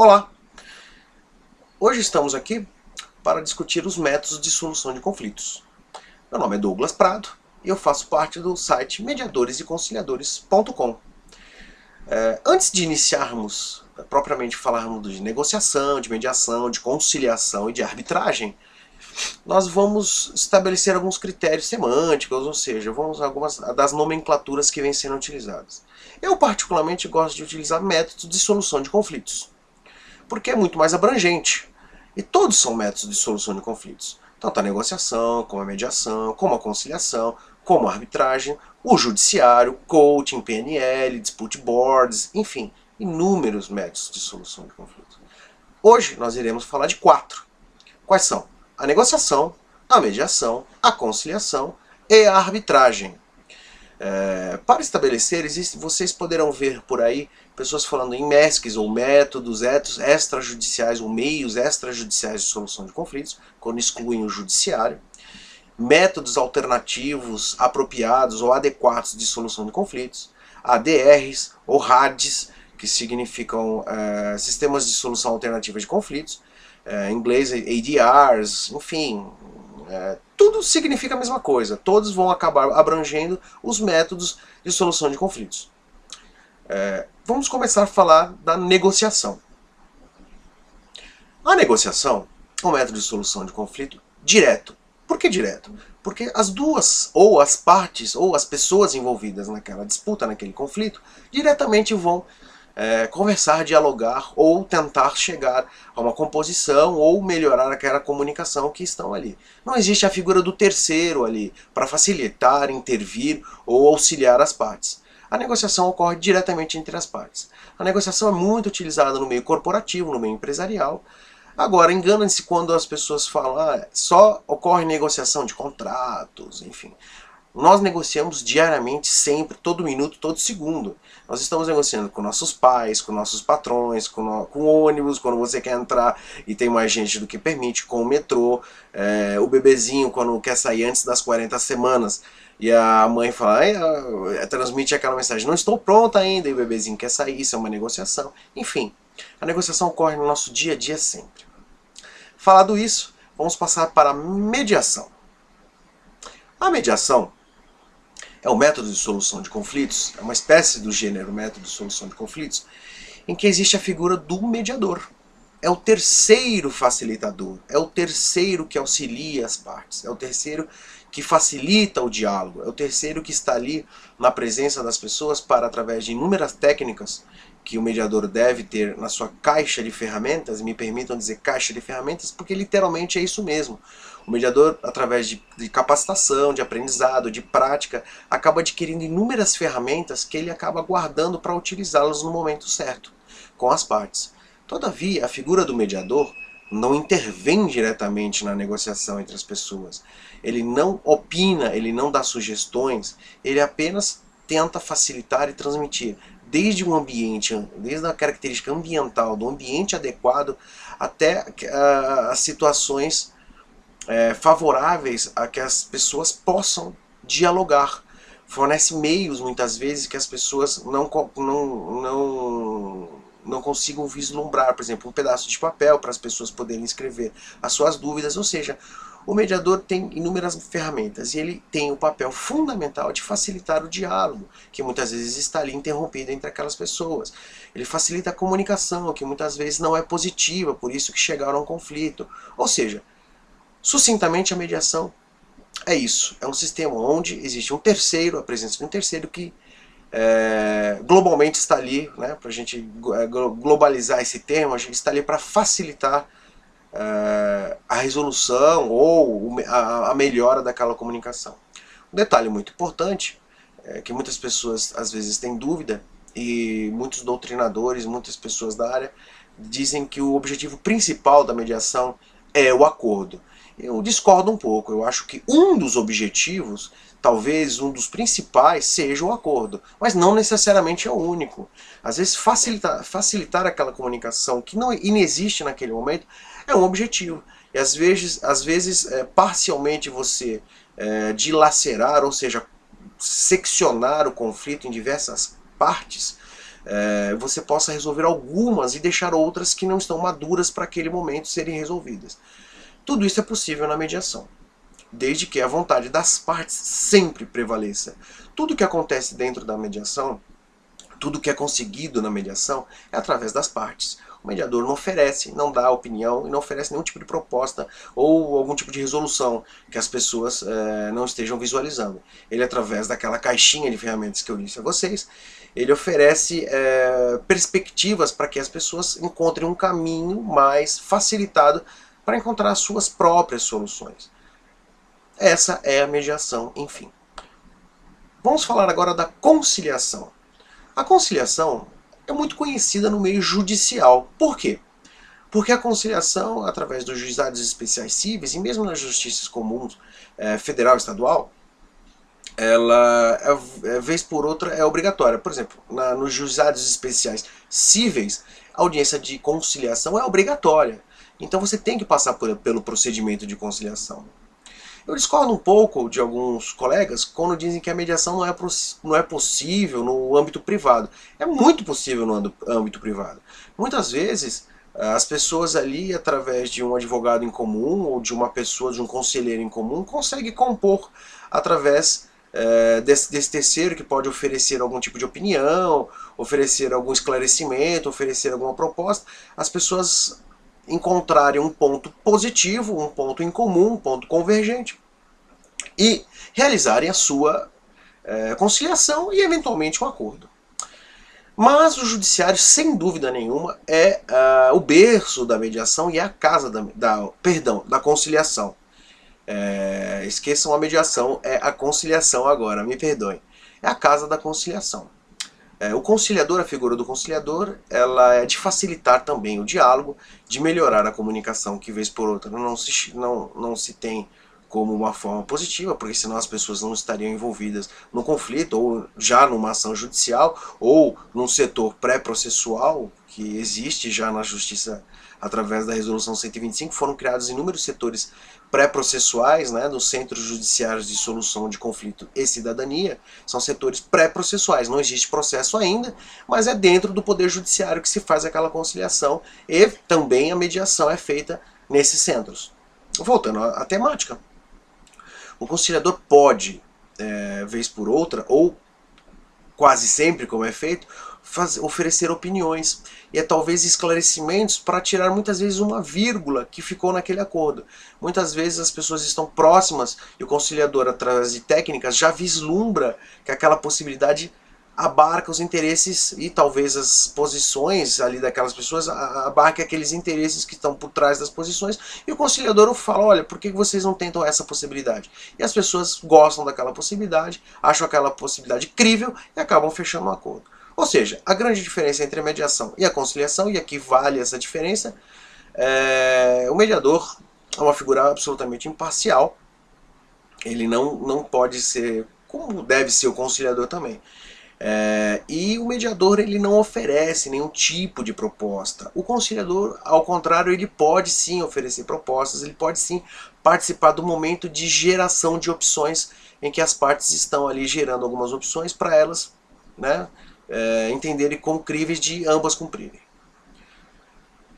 Olá! Hoje estamos aqui para discutir os métodos de solução de conflitos. Meu nome é Douglas Prado e eu faço parte do site mediadoreseconciliadores.com. Antes de iniciarmos, propriamente falarmos de negociação, de mediação, de conciliação e de arbitragem, nós vamos estabelecer alguns critérios semânticos, ou seja, vamos algumas das nomenclaturas que vêm sendo utilizadas. Eu particularmente gosto de utilizar métodos de solução de conflitos, porque é muito mais abrangente. E todos são métodos de solução de conflitos. Tanto a negociação, como a mediação, como a conciliação, como a arbitragem, o judiciário, coaching, PNL, dispute boards, enfim, inúmeros métodos de solução de conflitos. Hoje nós iremos falar de 4. Quais são? A negociação, a mediação, a conciliação e a arbitragem. Para estabelecer, vocês poderão ver por aí pessoas falando em MESCs ou métodos extrajudiciais ou meios extrajudiciais de solução de conflitos, quando excluem o judiciário, métodos alternativos apropriados ou adequados de solução de conflitos, ADRs ou RADs, que significam sistemas de solução alternativa de conflitos, em inglês ADRs, enfim, tudo significa a mesma coisa. Todos vão acabar abrangendo os métodos de solução de conflitos. Vamos começar a falar da negociação. A negociação é um método de solução de conflito direto. Por que direto? Porque as duas, ou as partes, ou as pessoas envolvidas naquela disputa, naquele conflito, diretamente vão conversar, dialogar ou tentar chegar a uma composição ou melhorar aquela comunicação que estão ali. Não existe a figura do terceiro ali para facilitar, intervir ou auxiliar as partes. A negociação ocorre diretamente entre as partes. A negociação é muito utilizada no meio corporativo, no meio empresarial. Agora, enganam-se quando as pessoas falam só ocorre negociação de contratos, enfim. Nós negociamos diariamente, sempre, todo minuto, todo segundo. Nós estamos negociando com nossos pais, com nossos patrões, com o ônibus, quando você quer entrar e tem mais gente do que permite, com o metrô, o bebezinho quando quer sair antes das 40 semanas e a mãe fala, transmite aquela mensagem, não estou pronta ainda, e o bebezinho quer sair, isso é uma negociação. Enfim, a negociação ocorre no nosso dia a dia sempre. Falado isso, vamos passar para a mediação. A mediação é um método de solução de conflitos, é uma espécie do gênero método de solução de conflitos, em que existe a figura do mediador. É o terceiro facilitador, é o terceiro que auxilia as partes, é o terceiro que facilita o diálogo, é o terceiro que está ali na presença das pessoas para, através de inúmeras técnicas que o mediador deve ter na sua caixa de ferramentas, me permitam dizer caixa de ferramentas, porque literalmente é isso mesmo. O mediador, através de capacitação, de aprendizado, de prática, acaba adquirindo inúmeras ferramentas que ele acaba guardando para utilizá-las no momento certo, com as partes. Todavia, a figura do mediador não intervém diretamente na negociação entre as pessoas. Ele não opina, ele não dá sugestões, ele apenas tenta facilitar e transmitir desde o ambiente, desde a característica ambiental, do ambiente adequado, até as situações favoráveis a que as pessoas possam dialogar. Fornece meios, muitas vezes, que as pessoas não consigam vislumbrar, por exemplo, um pedaço de papel para as pessoas poderem escrever as suas dúvidas, ou seja, o mediador tem inúmeras ferramentas e ele tem o papel fundamental de facilitar o diálogo, que muitas vezes está ali interrompido entre aquelas pessoas. Ele facilita a comunicação, que muitas vezes não é positiva, por isso que chegaram a um conflito. Ou seja, sucintamente a mediação é isso, é um sistema onde existe um terceiro, a presença de um terceiro que globalmente está ali, né, para a gente globalizar esse termo, a gente está ali para facilitar a resolução ou a melhora daquela comunicação. Um detalhe muito importante, que muitas pessoas às vezes têm dúvida, e muitos doutrinadores, muitas pessoas da área, dizem que o objetivo principal da mediação é o acordo. Eu discordo um pouco, eu acho que um dos objetivos, talvez um dos principais, seja o acordo, mas não necessariamente é o único. Às vezes facilitar aquela comunicação que não inexiste naquele momento é um objetivo. E às vezes parcialmente você dilacerar, ou seja, seccionar o conflito em diversas partes, você possa resolver algumas e deixar outras que não estão maduras para aquele momento serem resolvidas. Tudo isso é possível na mediação, desde que a vontade das partes sempre prevaleça. Tudo que acontece dentro da mediação, tudo que é conseguido na mediação é através das partes. O mediador não oferece, não dá opinião e não oferece nenhum tipo de proposta ou algum tipo de resolução que as pessoas não estejam visualizando. Ele, através daquela caixinha de ferramentas que eu disse a vocês, ele oferece perspectivas para que as pessoas encontrem um caminho mais facilitado para encontrar as suas próprias soluções. Essa é a mediação, enfim. Vamos falar agora da conciliação. A conciliação é muito conhecida no meio judicial. Por quê? Porque a conciliação, através dos juizados especiais cíveis, e mesmo nas justiças comuns, federal e estadual, ela, vez por outra, é obrigatória. Por exemplo, nos juizados especiais cíveis, a audiência de conciliação é obrigatória. Então você tem que passar pelo procedimento de conciliação. Eu discordo um pouco de alguns colegas quando dizem que a mediação não é possível no âmbito privado. É muito possível no âmbito privado. Muitas vezes, as pessoas ali, através de um advogado em comum ou de uma pessoa, de um conselheiro em comum, conseguem compor através desse terceiro que pode oferecer algum tipo de opinião, oferecer algum esclarecimento, oferecer alguma proposta. As pessoas encontrarem um ponto positivo, um ponto em comum, um ponto convergente e realizarem a sua conciliação e eventualmente um acordo. Mas o judiciário, sem dúvida nenhuma, é o berço da mediação e é a casa da conciliação. Esqueçam a mediação, é a conciliação agora, me perdoem. É a casa da conciliação. O conciliador, a figura do conciliador, ela é de facilitar também o diálogo, de melhorar a comunicação, que vez por outra não se tem como uma forma positiva, porque senão as pessoas não estariam envolvidas no conflito, ou já numa ação judicial, ou num setor pré-processual, que existe já na justiça através da resolução 125, foram criados inúmeros setores pré-processuais, né, dos centros judiciários de solução de conflito e cidadania, são setores pré-processuais, não existe processo ainda, mas é dentro do poder judiciário que se faz aquela conciliação e também a mediação é feita nesses centros. Voltando à temática, o conciliador pode, vez por outra, ou quase sempre como é feito, oferecer opiniões e talvez esclarecimentos para tirar muitas vezes uma vírgula que ficou naquele acordo. Muitas vezes as pessoas estão próximas e o conciliador, através de técnicas, já vislumbra que aquela possibilidade abarca os interesses e talvez as posições ali daquelas pessoas, abarque aqueles interesses que estão por trás das posições, e o conciliador fala, olha, por que vocês não tentam essa possibilidade? E as pessoas gostam daquela possibilidade, acham aquela possibilidade crível e acabam fechando um acordo. Ou seja, a grande diferença entre a mediação e a conciliação, e aqui vale essa diferença, o mediador é uma figura absolutamente imparcial, ele não pode ser, como deve ser o conciliador também. E o mediador ele não oferece nenhum tipo de proposta. O conciliador, ao contrário, ele pode sim oferecer propostas, ele pode sim participar do momento de geração de opções, em que as partes estão ali gerando algumas opções para elas, né, entenderem como críveis de ambas cumprirem.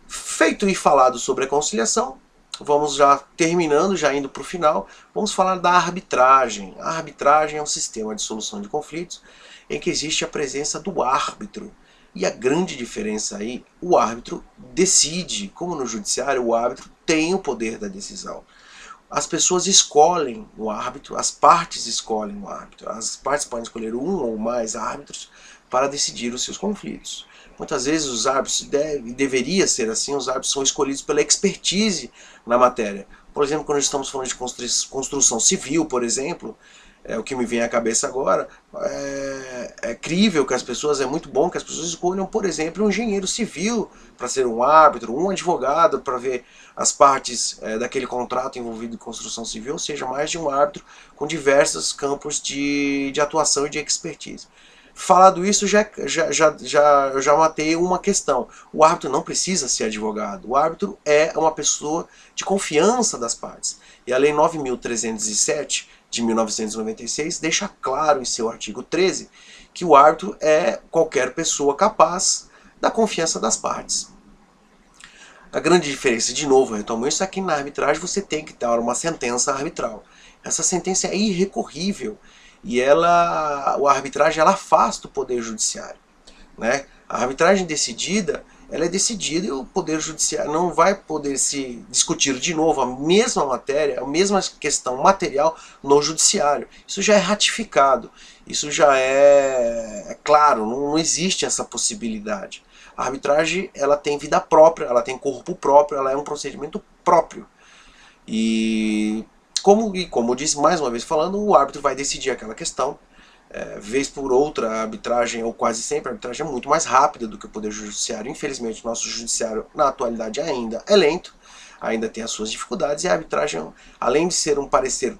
Feito e falado sobre a conciliação, vamos já terminando, já indo para o final, vamos falar da arbitragem. A arbitragem é um sistema de solução de conflitos em que existe a presença do árbitro. E a grande diferença aí, o árbitro decide, como no judiciário, o árbitro tem o poder da decisão. As pessoas escolhem o árbitro, as partes escolhem o árbitro. As partes podem escolher um ou mais árbitros para decidir os seus conflitos. Muitas vezes os árbitros, deveria ser assim, os árbitros são escolhidos pela expertise na matéria. Por exemplo, quando estamos falando de construção civil, por exemplo, o que me vem à cabeça agora, é crível que as pessoas, é muito bom que as pessoas escolham, por exemplo, um engenheiro civil para ser um árbitro, um advogado para ver as partes daquele contrato envolvido em construção civil, ou seja, mais de um árbitro com diversos campos de atuação e de expertise. Falado isso, eu já matei uma questão. O árbitro não precisa ser advogado. O árbitro é uma pessoa de confiança das partes. E a Lei 9.307, de 1996, deixa claro em seu artigo 13 que o árbitro é qualquer pessoa capaz da confiança das partes. A grande diferença, de novo, eu retomo isso, é que na arbitragem você tem que dar uma sentença arbitral. Essa sentença é irrecorrível e a arbitragem ela afasta o poder judiciário, né? A arbitragem decidida, ela é decidida e o poder judiciário não vai poder se discutir de novo a mesma matéria, a mesma questão material no judiciário. Isso já é ratificado, isso já é claro, não existe essa possibilidade. A arbitragem ela tem vida própria, ela tem corpo próprio, ela é um procedimento próprio. E como eu disse mais uma vez falando, o árbitro vai decidir aquela questão. Vez por outra, a arbitragem, ou quase sempre, a arbitragem é muito mais rápida do que o poder judiciário. Infelizmente, o nosso judiciário, na atualidade, ainda é lento, ainda tem as suas dificuldades, e a arbitragem, além de ser um parecer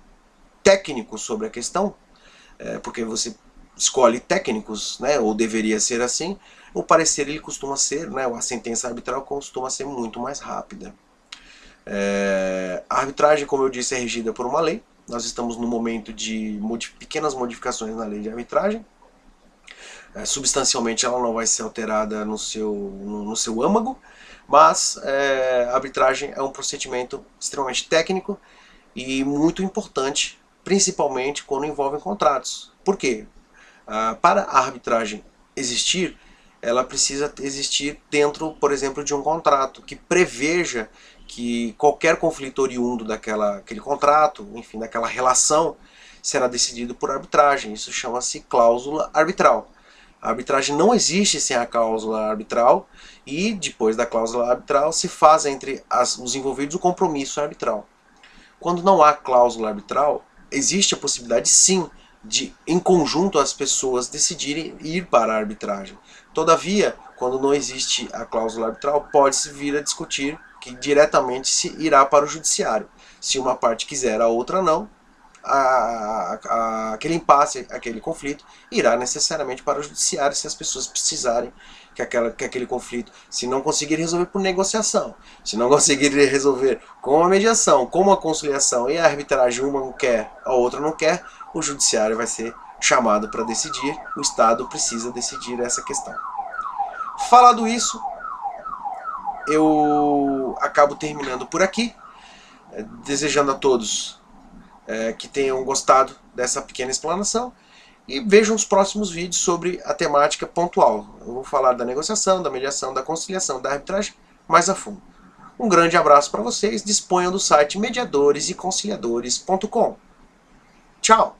técnico sobre a questão, porque você escolhe técnicos, né, ou deveria ser assim, o parecer ele costuma ser, né, a sentença arbitral costuma ser muito mais rápida. A arbitragem, como eu disse, é regida por uma lei. Nós estamos no momento de pequenas modificações na lei de arbitragem. Substancialmente ela não vai ser alterada no seu âmago, mas a arbitragem é um procedimento extremamente técnico e muito importante, principalmente quando envolve contratos. Por quê? Para a arbitragem existir, ela precisa existir dentro, por exemplo, de um contrato que preveja que qualquer conflito oriundo daquele contrato, enfim, daquela relação, será decidido por arbitragem. Isso chama-se cláusula arbitral. A arbitragem não existe sem a cláusula arbitral e depois da cláusula arbitral se faz entre os envolvidos o compromisso arbitral. Quando não há cláusula arbitral, existe a possibilidade sim de, em conjunto, as pessoas decidirem ir para a arbitragem. Todavia, quando não existe a cláusula arbitral, pode-se vir a discutir que diretamente se irá para o judiciário. Se uma parte quiser, a outra não, aquele impasse, aquele conflito, irá necessariamente para o judiciário se as pessoas precisarem que aquele conflito, se não conseguir resolver por negociação, se não conseguir resolver com a mediação, com a conciliação e a arbitragem uma não quer, a outra não quer, o judiciário vai ser chamado para decidir, o Estado precisa decidir essa questão. Falado isso, eu acabo terminando por aqui, desejando a todos que tenham gostado dessa pequena explanação e vejam os próximos vídeos sobre a temática pontual. Eu vou falar da negociação, da mediação, da conciliação, da arbitragem mais a fundo. Um grande abraço para vocês, disponham do site mediadoreseconciliadores.com. Tchau!